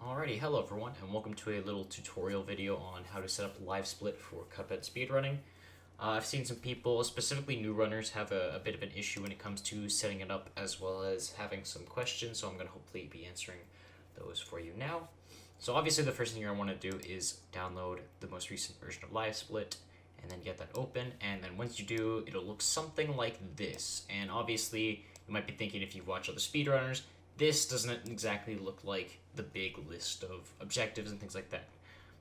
Alrighty, hello everyone, and welcome to a little tutorial video on how to set up Livesplit for Cuphead speedrunning. I've seen some people, specifically new runners, have a bit of an issue when it comes to setting it up, as well as having some questions, so I'm going to hopefully be answering those for you now. So obviously the first thing you're going to want to do is download the most recent version of Livesplit, and then get that open, and then once you do, it'll look something like this. And obviously, you might be thinking, if you've watched other speedrunners, this doesn't exactly look like the big list of objectives and things like that.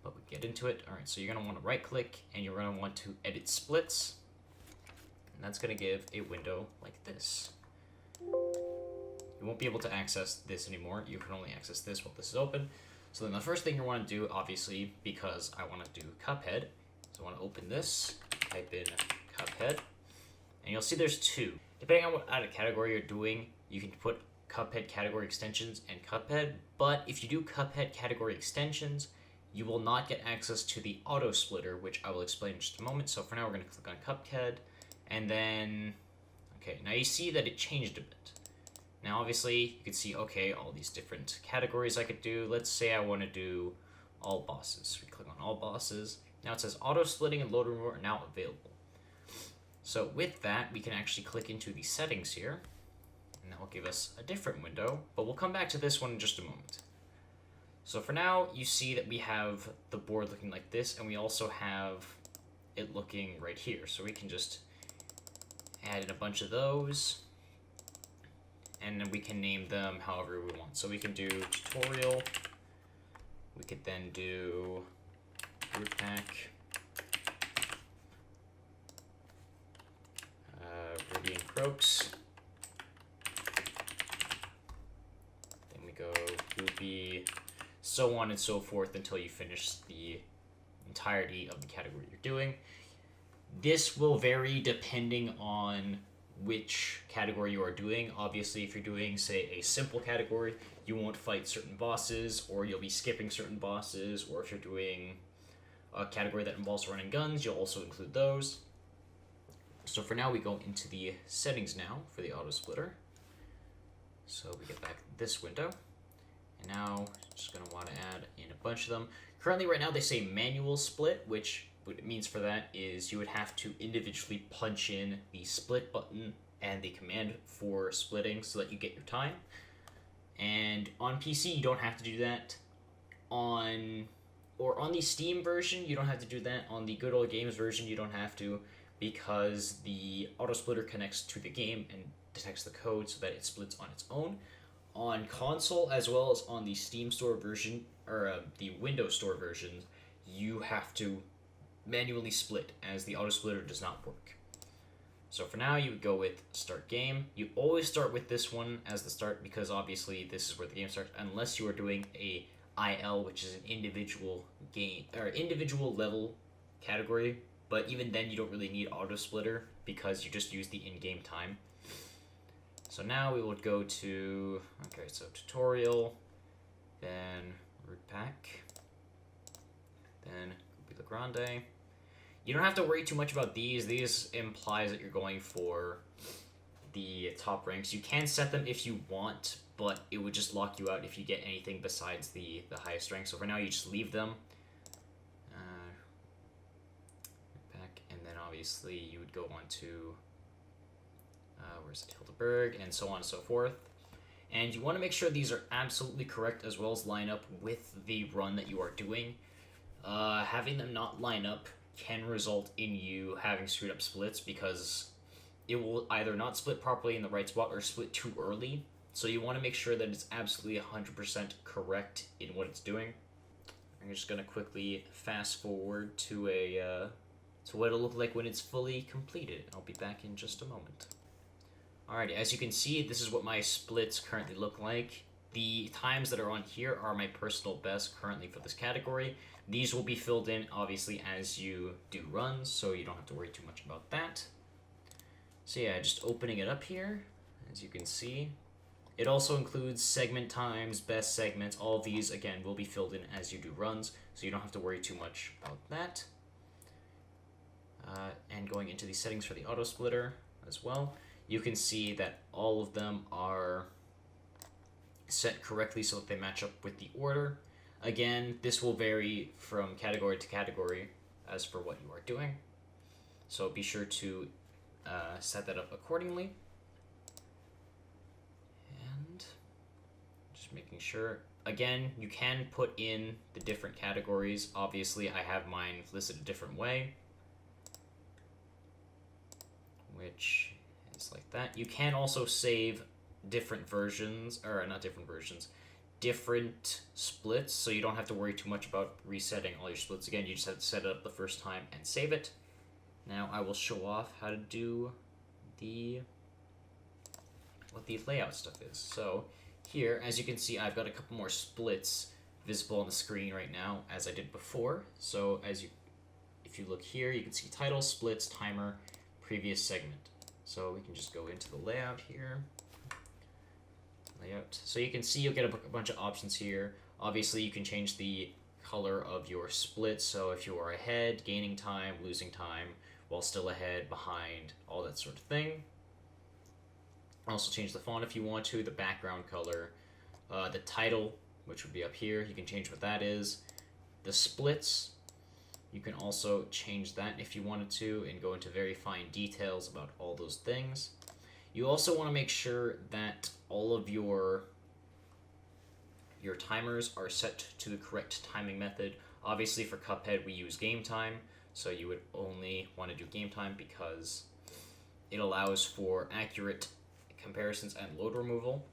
But we get into it. Alright, so you're going to want to right click and you're going to want to edit splits. And that's going to give a window like this. You won't be able to access this anymore. You can only access this while this is open. So then the first thing you want to do, obviously, because I want to do Cuphead, so I want to open this, type in Cuphead, and you'll see there's two. Depending on what category you're doing, you can put Cuphead category extensions and Cuphead, but if you do Cuphead category extensions, you will not get access to the auto splitter, which I will explain in just a moment. So for now, we're going to click on Cuphead, and then, okay, now you see that it changed a bit. Now obviously, you can see, okay, all these different categories I could do. Let's say I want to do all bosses. We click on all bosses. Now it says auto splitting and load remote are now available. So with that, we can actually click into the settings here, and that will give us a different window, but we'll come back to this one in just a moment. So for now, you see that we have the board looking like this, and we also have it looking right here. So we can just add in a bunch of those, and then we can name them however we want. So we can do tutorial, we could then do root pack, Radiant Croaks, then we go Goopy, so on and so forth until you finish the entirety of the category you're doing. This will vary depending on which category you are doing. Obviously, if you're doing, say, a simple category, you won't fight certain bosses, or you'll be skipping certain bosses, or if you're doing a category that involves running guns, you'll also include those. So for now, we go into the settings now for the auto splitter. So we get back this window, and now just gonna want to add in a bunch of them. Currently, right now, they say manual split, which what it means for that is you would have to individually punch in the split button and the command for splitting so that you get your time. And on PC, you don't have to do that. On the Steam version, you don't have to do that. On the Good Old Games version, you don't have to, because the auto splitter connects to the game and detects the code so that it splits on its own. On console, as well as on the Steam Store version, or the Windows Store version, you have to manually split, as the auto splitter does not work. So for now, you would go with start game. You always start with this one as the start, because obviously this is where the game starts, unless you are doing a IL, which is an individual game or individual level category. But even then, you don't really need auto splitter because you just use the in-game time. So now we would go to, okay, so tutorial, then root pack, then Goopy Grande. You don't have to worry too much about these. These implies that you're going for the top ranks. You can set them if you want, but it would just lock you out if you get anything besides the highest rank. So for now, you just leave them. And then obviously you would go on to, where's it, Hildeberg, and so on and so forth. And you want to make sure these are absolutely correct, as well as line up with the run that you are doing. Having them not line up can result in you having screwed up splits, because it will either not split properly in the right spot or split too early. So you want to make sure that it's absolutely 100% correct in what it's doing. I'm just going to quickly fast forward to what it'll look like when it's fully completed. I'll be back in just a moment. Alright, as you can see, this is what my splits currently look like. The times that are on here are my personal best currently for this category. These will be filled in, obviously, as you do runs, so you don't have to worry too much about that. So yeah, just opening it up here, as you can see. It also includes segment times, best segments. All of these, again, will be filled in as you do runs, so you don't have to worry too much about that. And going into the settings for the auto splitter as well, you can see that all of them are set correctly so that they match up with the order. Again, this will vary from category to category as for what you are doing. So be sure to set that up accordingly. And just making sure. Again, you can put in the different categories. Obviously, I have mine listed a different way, which is like that. You can also save different versions, or not different versions, different splits, so you don't have to worry too much about resetting all your splits again. You just have to set it up the first time and save it. Now I will show off how to do what the layout stuff is. So here, as you can see, I've got a couple more splits visible on the screen right now as I did before. So if you look here, you can see title, splits, timer, previous segment. So we can just go into the layout here. Layout. So you can see you'll get a bunch of options here. Obviously, you can change the color of your splits. So if you are ahead, gaining time, losing time, while still ahead, behind, all that sort of thing. Also change the font if you want to, the background color, the title, which would be up here. You can change what that is. The splits, you can also change that if you wanted to and go into very fine details about all those things. You also want to make sure that all of your timers are set to the correct timing method. Obviously for Cuphead we use game time, so you would only want to do game time because it allows for accurate comparisons and load removal.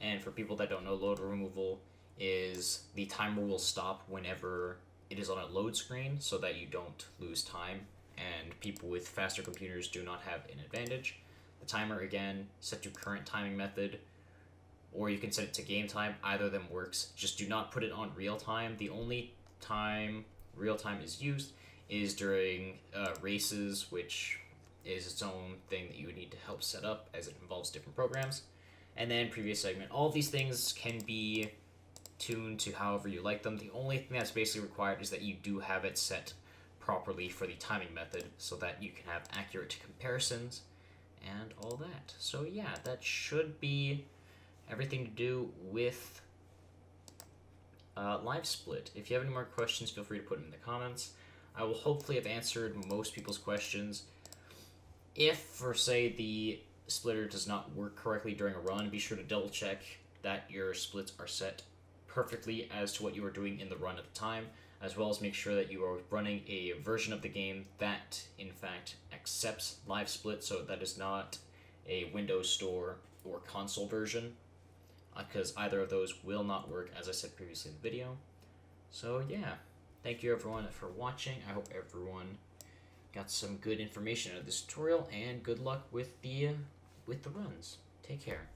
And for people that don't know, load removal is the timer will stop whenever it is on a load screen so that you don't lose time, and people with faster computers do not have an advantage. The timer, again, set to current timing method, or you can set it to game time. Either of them works. Just do not put it on real time. The only time real time is used is during races, which is its own thing that you would need to help set up as it involves different programs. And then previous segment. All of these things can be tuned to however you like them. The only thing that's basically required is that you do have it set properly for the timing method so that you can have accurate comparisons and all that. So yeah, that should be everything to do with Livesplit. If you have any more questions, feel free to put them in the comments. I will hopefully have answered most people's questions. If, for say, the splitter does not work correctly during a run, be sure to double check that your splits are set perfectly as to what you were doing in the run at the time, as well as make sure that you are running a version of the game that, in fact, accepts Livesplit, so that is not a Windows Store or console version, because either of those will not work, as I said previously in the video. So yeah, thank you everyone for watching. I hope everyone got some good information out of this tutorial, and good luck with the runs. Take care.